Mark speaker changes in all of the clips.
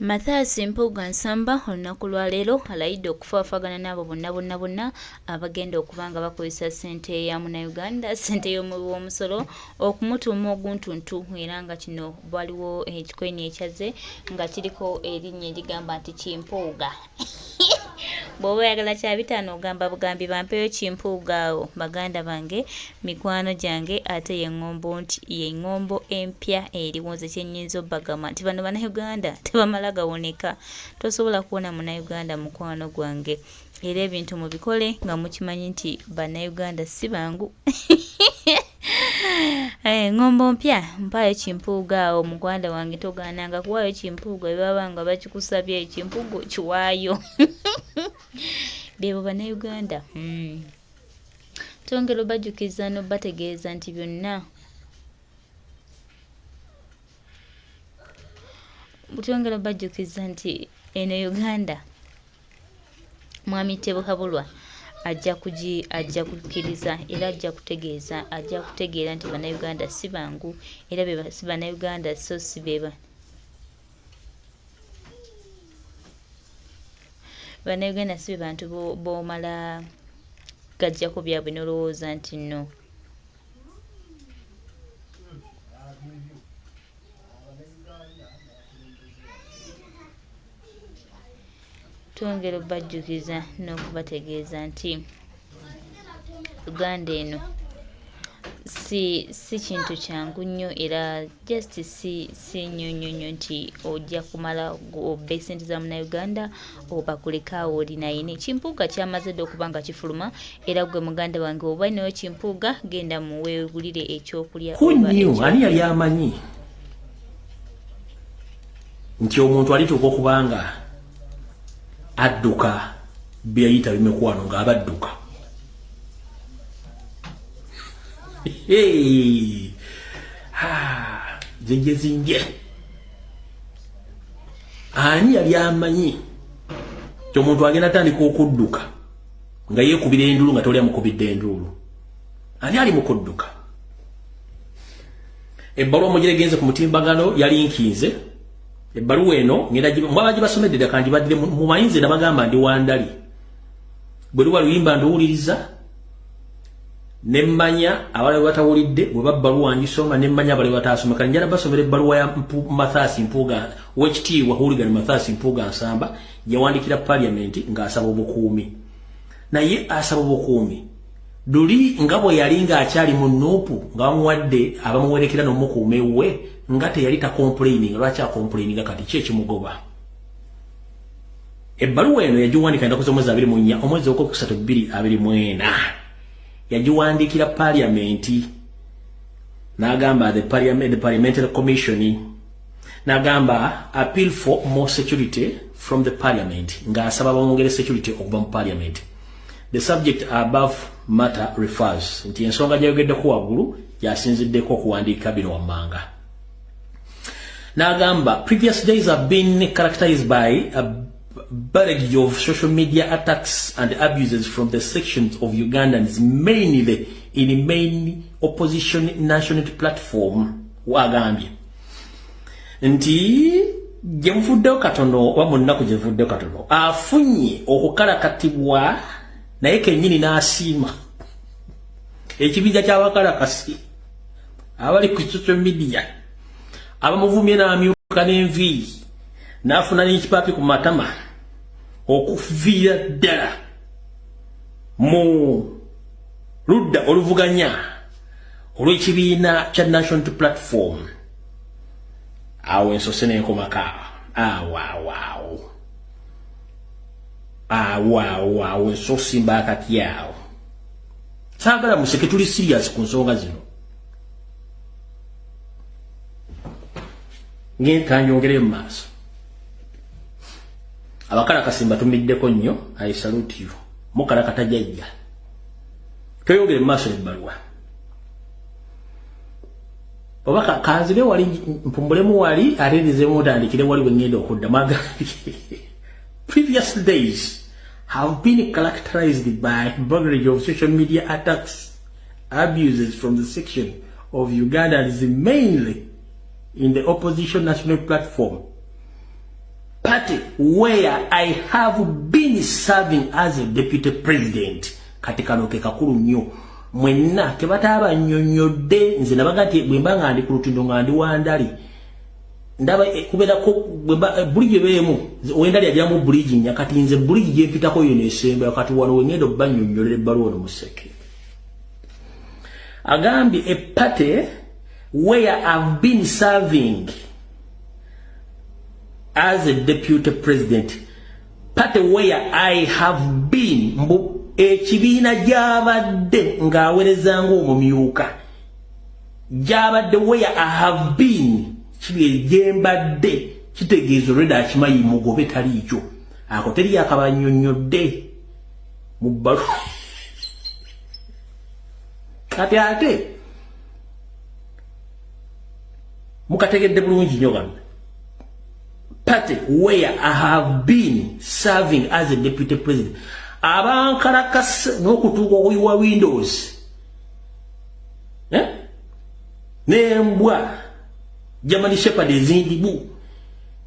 Speaker 1: Mathias Mpuuga Nsamba olunaku lwa leero alayidde okufaafagana n'abo bonna abagenda okubanga bakozesa ssente ya Munnayuganda, ssente y'omusolo okumutuuma oguntuntu, era nga kino waliwo ekikoini ekyaze nga kiriko erinnya erigamba nti Kimpuuga. Bw'oba oyagala kya bitaano ogamba bugambi bampeyo Kimpuuga awo baganda bange, mikwano gyange, ate ye ngombo empya eriwo nze kyennyinza obbagamba nti bano Bannayuganda tebamala gawoneka. Tosobola kuwona Munnayuganda mukwano gwange, era ebintu mubikole nga mukimanyi nti Bannayuganda si bangu. Ngombo mpya mpayo Kimpuuga awo muganda wange, togaananga kuwaayo Kimpuuga bwe nga bakikusabye Kimpuuga kiwaayo. Bebo Bannayuganda. Twongera obajjukiza n'obategeeza nti byonna twongera obajjukiza nti eno Uganda Mwami Tebukabulwa ajja kukkiriza era ajja kutegeera nti Bannayuganda si bangu, era si Bannayuganda so si beba Bannayuganda si bantu b'omala gajjako byabwe n'olowooza nti nno. Twongera obajjukiza n'okubategeeza nti Uganda eno si kintu kyangu nnyo, era just si nnyonnyonnyo nti ojja kumala obba ssente za Munnayuganda oba kulekaawo oli nayini. Kimpuuga kyamaze dde okuba nga kifuluma, era gwe muganda wange oba nayo Kimpuuga genda muweegulire ekyokulya.
Speaker 2: Kunyo ani yali amanyi nti omuntu alituuka okubanga adduka byayita bimekwano nga abadduka. Zinje ani yali amanyi nti omuntu agenda atandika okudduka nga yeekubira endulu nga toli amukubidde endulu? Ani ali mu kudduka? Ebbaluwa omugere genze ku mutimbagano yali nkinze. Ebbaluwa eno ngenda mwabagi basomedde kandi badire mu mayinze nabagamba ndi wandali. Bwe luwa luyimba nduwuliriza nemmanya abali batawulidde bwe babbaluwa ngisoma, nemmanya abali batasomeka. Njala basomera ebbaluwa ya Mathias Mpuuga, wekitiibwa Hooligan Mathias Mpuuga Nsamba yawandikira Parliament ng'asaba obukuumi. Naye asaba obukuumi luli nga bwe yali ng'akyali mu Nuupu nga bamuwadde abamuwerekera n'omukuume we nga teyali complaining. Lwaki complaining kati ki ekimugoba? Ebbaluwa eno yagiwandika ennaku z'omwezi 24 omwezi ogwokusatu 2024 yagiwandikira Parliament n'agamba the Parliamentary Commission n'agamba appeal for more security from the Parliament ng'asaba bamwongere security okuva mu Parliament. The subject above matter refers nti ensonga gyayogeddeko waggulu yasinziddeko okuwandiika bino wammanga. N'agamba previous days have been characterized by a barrage of social media attacks and abuses from the sections of Ugandans, mainly in the main opposition national platform. Wagambye nti gyemufuddeyo katono wa munnaku gyemufuddeyo katono afunye okukalakatibwa naye kennyini n'asiima ekibinja ky'abakalakasi abali ku social media abamuvumye n'amyuka n'enviiri n'afuna n'ekipaapi ku matama okuviira ddala mu ludda oluvuganya olw'ekibiina kya National Platform. Awo ensose n'enkomaka awo ensose mbaakati awo. Saagala museke, tuli serious ku nsonga zino. Kanyongere mu maaso. Abakalakasi mbatumiddeko nnyo, I salute you. Mukalakata jjajja. Tweyongere mu maaso n'ebbaluwa. Obaka kanzire wali mpumbulemu wali areezemu otandikire wali bwe ngenda okudda maga. Previous days have been characterized by barrage of social media attacks, abuses from the section of Ugandans, mainly in the opposition national platform. party where I have been serving as a deputy president. Kati kano ke kakulu nnyo. Mwenna tebataba nnyonnyodde nze nabaga nti bwe mba nga ndi ku lutindo nga ndi wandali. Ndaba kubera ko bulije beemu wendali ajjamu buliji nya kati nze buliji gye mpitako yo nesemba kati wano wengendo bannyonnyolera ebbaluwa no museke. Agambye a party where I've been serving as a deputy president, party where I have been ekibiina gyabadde ng'aweerezanga omumyuka gyabadde where I have been kibiri gyembadde kitegeeza olwedde akimanyi mugobe taliikyo ako teri akabannyonnyodde mu bbalu kati ate mukategedde bulungi nnyo gano party where I have been serving as a deputy president abankalakase n'okutuuka okuyiwa windows n'embwa German Shepherd ezindibu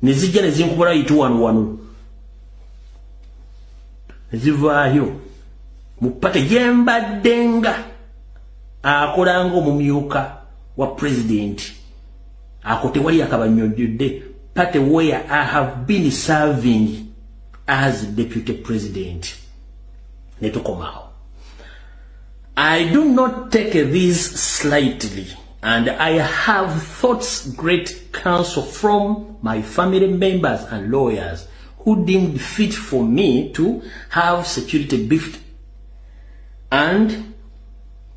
Speaker 2: nezijja nezinkubula yitu wano nezivaayo mu party gyembaddenga akolanga omumyuka wa president ako tewali akabannyonnyodde party where I have been serving as deputy president. Netukomao. I do not take this slightly, and I have thoughts great counsel from my family members and lawyers who deemed fit for me to have security beefed and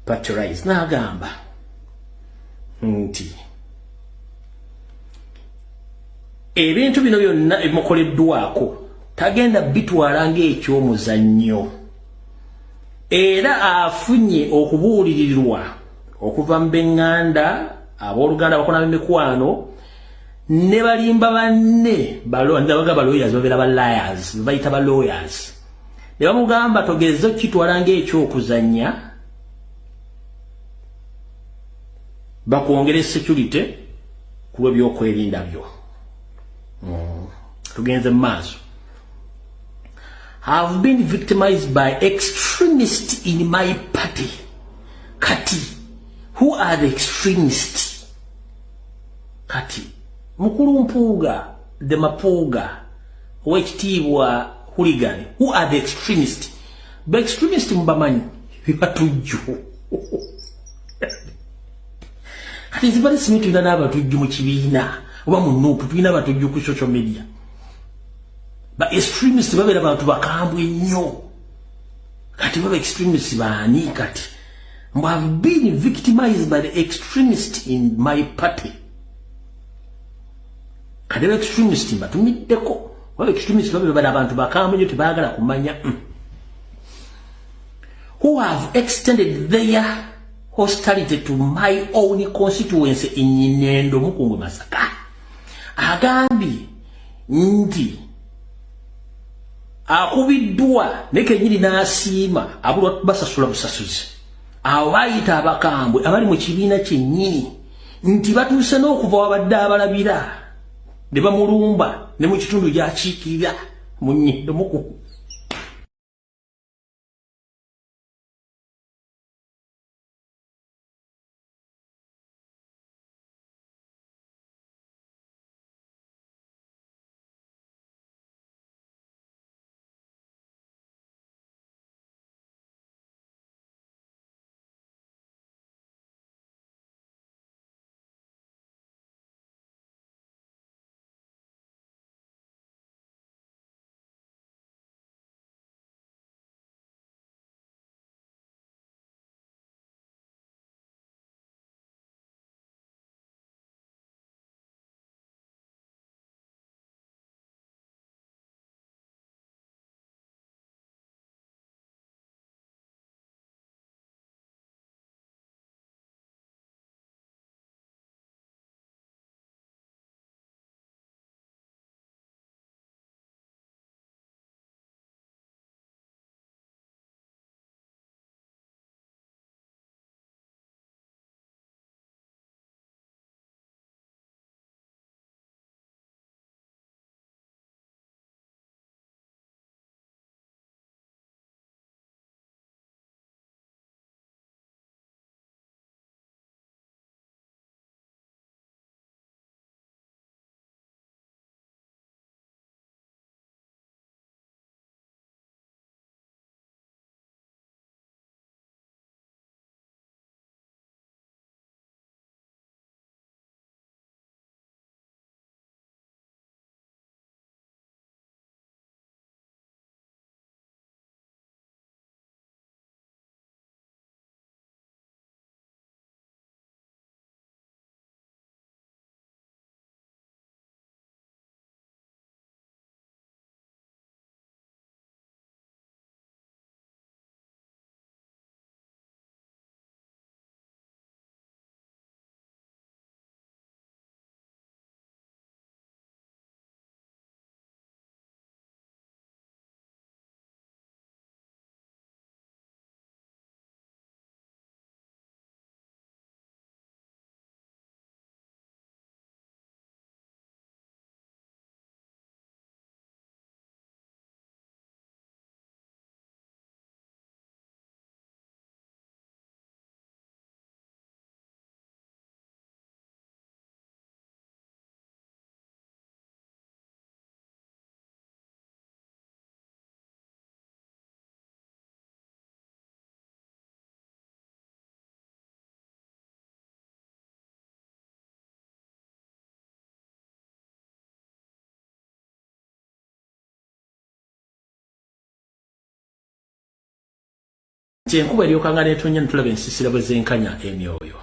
Speaker 2: patronized. Nagamba nti ebintu bino byonna ebimukoleddwako tagenda bitwala ng'ekyomuzannyo era afunye okubuulirirwa okuva mu b'eŋŋanda abooluganda bakona b'emikwano ne balimba banne babaga balawyers babeera ba liars bayita ba lawyers ne bamugamba togeze okitwala ng'ekyokuzannya bakwongera security ku lw'ebyokwerinda byo tugenze mu maaso. I've been victimized by extremists in my party. Kati, who are the extremists? Kati, mukulu mpuuga, the mapuuga, wekitiibwa hooligan. Who are the extremists? The extremists mbamanyi bibatujju. Kati zibali simi tulina n'abatujju mu kibiina oba mu nuupu tulina abatujju ku social media. Ba extremists babera bantu bakambwe nnyo. Kati baba extremists baani kati. Have been victimized by the extremists in my party. Kati baba extremists batumiddeko. Baba extremists babera bantu bakambwe nnyo tebaagala kumanya. Who have extended their hostility to my own constituency in Nyendo Mukungwe Masaka. Agambye nti akubiddwa nekenyini n'asiima abulwa basasula busasuzi abayita abakambwe abali mu kibiina kyennyini nti batuuse n'okuva wabadde abalabira ne bamulumba ne mu kitundu gy'akiikirira mu Nyendo Mukungwe. Enkuba eryokanga n'etonnya netulaba ensisira bwe zenkanya emyoyo.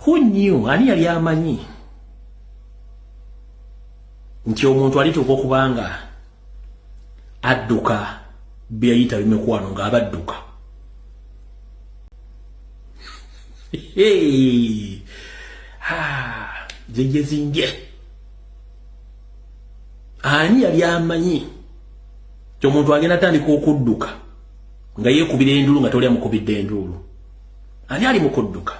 Speaker 2: Who knew? Ani yali amanyi nti omuntu alituuka okubanga adduka byayita bimekwano ng'abadduka. Zinje zinje. Ani yali amanyi nti omuntu agenda atandika okudduka nga yeekubira endulu nga toli amukubidde endulu? Ani ali mu kudduka?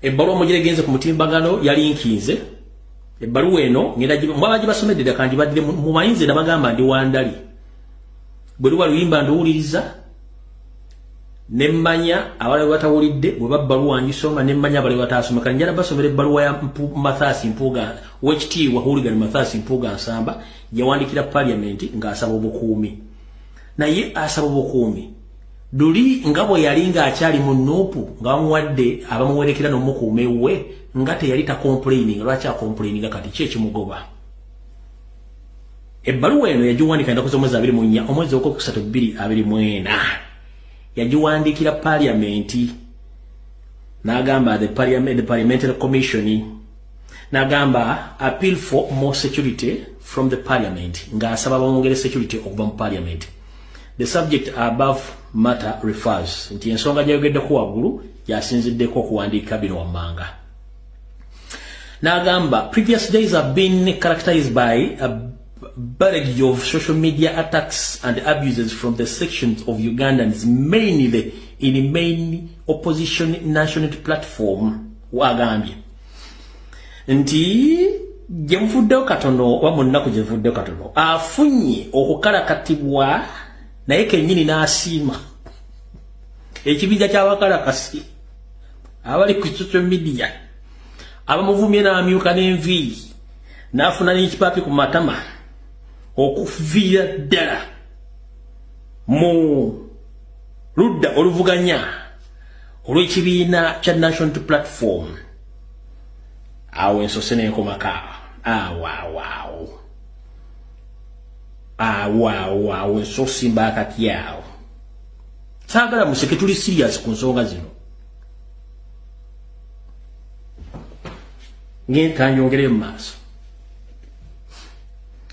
Speaker 2: Ebbaluwa mugiregenze ku mutimbagano yali nkinze. Ebbaluwa eno ngenda mwabaji basomedde kandi badde mu mayinze nabagamba ndi wandali. Bwe luba luyimba nduwuliriza nemmanya abale batawulidde bwe babbaluwa ngisoma nemmanya abale bataasomeka. Njala basomera ebbaluwa ya Mathasi Mpuuga wekitiibwa Hooligan Mathasi Mpuuga Nsamba yawandikira Parliament ng'asaba obukuumi. Naye asaba obukuumi duli nga bwe yali ng'akyali mu Nuupu nga bamuwadde abamuwerekera n'omukuume we nga teyali complaining. Lwaki complaining kati ki ekimugoba? Ebbaluwa eno yagiwandika ennaku z'omwezi 24 omwezi ogwokusatu 2024 yagiwandikira Parliament n'agamba the Parliamentary Commission n'agamba appeal for more security from the Parliament ng'asaba bamwongere security okuva mu Parliament. The subject above matter refers nti ensonga gyayogeddeko waggulu yasinziddeko okuwandiika bino wammanga. N'agamba previous days have been characterized by a barrage of social media attacks and abuses from the sections of Ugandans, mainly in the main opposition national platform. Wagambye nti gyemuvuddeyo katono oba munnaku gyevuddeyo katono afunye okukalakatibwa naye kennyini n'asiima ekibinja ky'abakalakasi abali ku social media abamuvumye n'amyuka n'enviiri n'afuna n'ekipaapi ku matama okuviira ddala mu ludda oluvuganya olw'ekibiina kya National Platform. Awo ensose n'enkomaka awo ensose mbaakatyawo. Saagala museke, tuli serious ku nsonga zino. Ng'entanyongere mu maaso.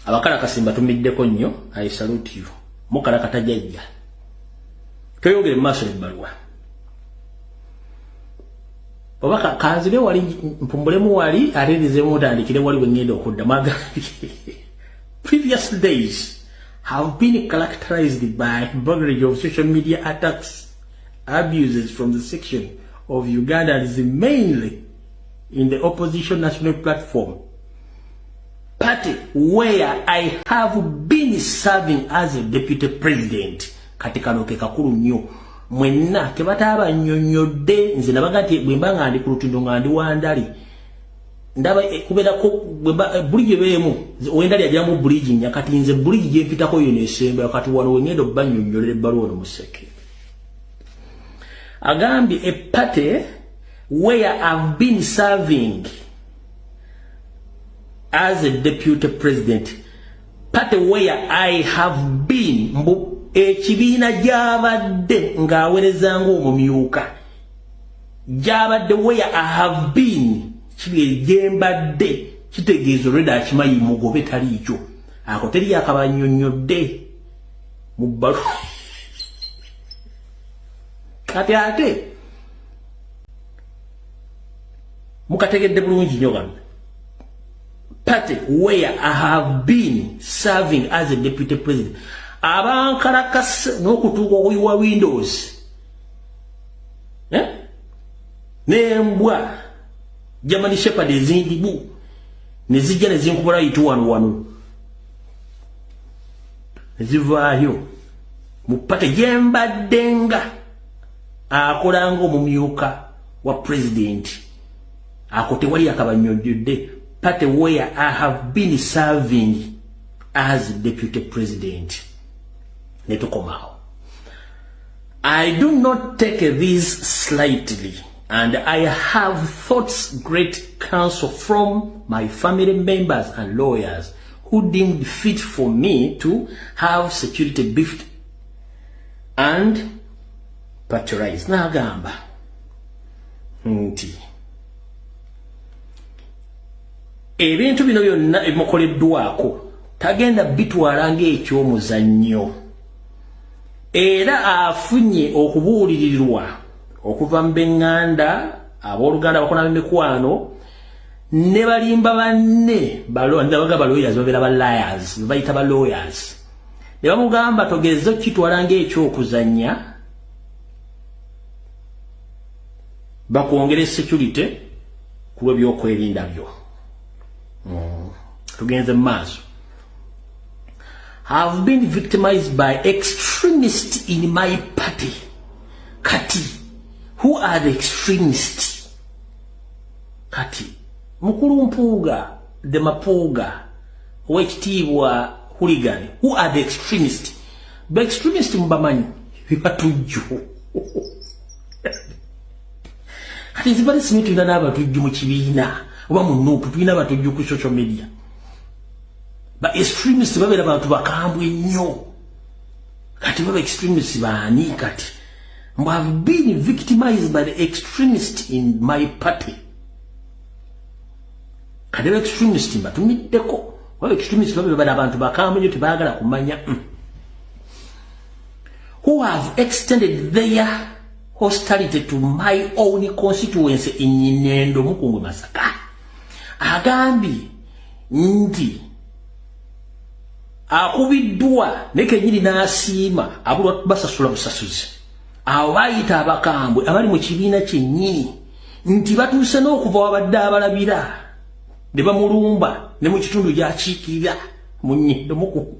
Speaker 2: Abakalakasi mbatumiddeko nnyo, I salute you. Mukalakata jjajja. Toyongere mu maaso n'ebbaluwa. Oba kanzire wali mpumbulemu wali atereezemu otandikire wali bwe ngenda okudda. Previous days have been characterized by barrage of social media attacks, abuses from the section of Ugandans, mainly in the opposition national platform party where I have been serving as a deputy president. Katikanoke kakulu nnyo mwenna tebataba nnyonnyodde nze nabaga nti bwe mba nga ndi ku lutindo nga ndi wandali ndaba kubeerako buligi beemu wendali ajiramu buligi nyakati nze buligi gyempitako yo nesemba kati wano wengenda obba nnyonnyolera ebbaluwa ono museke. Agambye a party where I've been serving as a deputy president, party where I have been ekibiina gyabadde ng'aweerezanga omumyuka gyabadde where I have been kibiri gyembadde kitegeeza olwedda akimanyi mugobe taliikyo ako teri akabannyonnyodde mu bbaluwa. Kati ate mukategedde bulungi nnyo gano party where I have been serving as a deputy president. Abankalakasa n'okutuuka okuyiwa Windows n'embwa German Shepherd ezindibu ne zijja ne zinkubula yitu wano ne zivaayo mu party gyembadde nga akolanga omumyuka wa president. Ako tewali akabannyonnyodde party where I have been serving as deputy president. Netukomao. I do not take this slightly, and I have thoughts great counsel from my family members and lawyers who deemed fit for me to have security beefed and patronize. N'agamba nti ebintu bino byonna ebimukoleddwako tagenda bitwala ng'ekyomuzannyo era afunye okubuulirirwa okuva mu b'eŋŋanda abooluganda bakona b'emikwano ne balimba banne balawyers babeera ba liars bayita ba lawyers ne bamugamba togezza okukitwala ng'ekyokuzannya bakwongera security ku lw'ebyokwerinda byo. Tugenze mu maaso. Have been victimized by extremists in my party. Kati, who are the extremists? Kati, Mukulu Mpuuga, the Mapuuga, Wekitiibwa Hooligan, who are the extremists? The extremists mbamanyi, bibatujju. Kati zibali simi tulina n'abatujju mu kibiina, oba mu nuupu tulina abatujju ku social media. Ba extremists babeera bantu bakambwe nnyo. Kati baba extremists baani kati. Mbu have been victimized by the extremists in my party. Kati ba extremists mbatumiddeko. Baba extremists babeera abantu bakambwe nnyo tebaagala kumanya. Who have extended their hostility to my own constituency in Nyendo Mukungu Masaka. Agambye nti akubiddwa ne kenyini n'asiima abulwa basasula busasuzi awo bayita abakambwe abali mu kibiina kyennyini nti batuuse n'okuva wabadde abalabira ne bamulumba ne mu kitundu gy'akiikirira mu Nyendo Mukungu.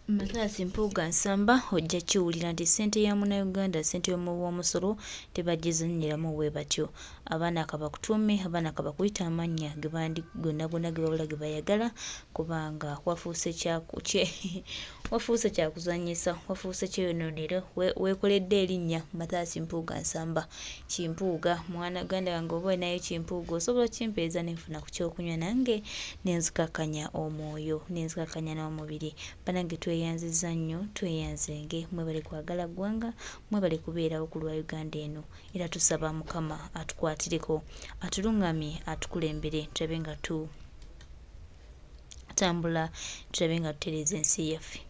Speaker 1: Mathias Mpuuga nsamba ojja kiwulira nti ssente ya Munnayuganda ssente y'omumusolo tebagizannyiramu bwe batyo. Abaana akabakutume abaana akabakuyita amannya ge bandi gonna ge babula ge bayagala kubanga wafuuse kyakuzannyisa wafuuse kyeyononero weekoledde erinnya Mathias Mpuuga nsamba Kimpuuga Munnayuganda wange oba nayo Kimpuuga osobola kimpeeza nenfuna ku kyokunywa nange nenzikakkanya omwoyo nenzikakkanya n'omubiri banange tweyanziza nnyo tweyanzenge mwebale kwagala ggwanga mwebale kubeerawo ku lwa Uganda eno era tusaba Mukama atukwatireko atulungamye atukulembere tulabe nga tutambula tulabe nga tutereeza ensi yaffe.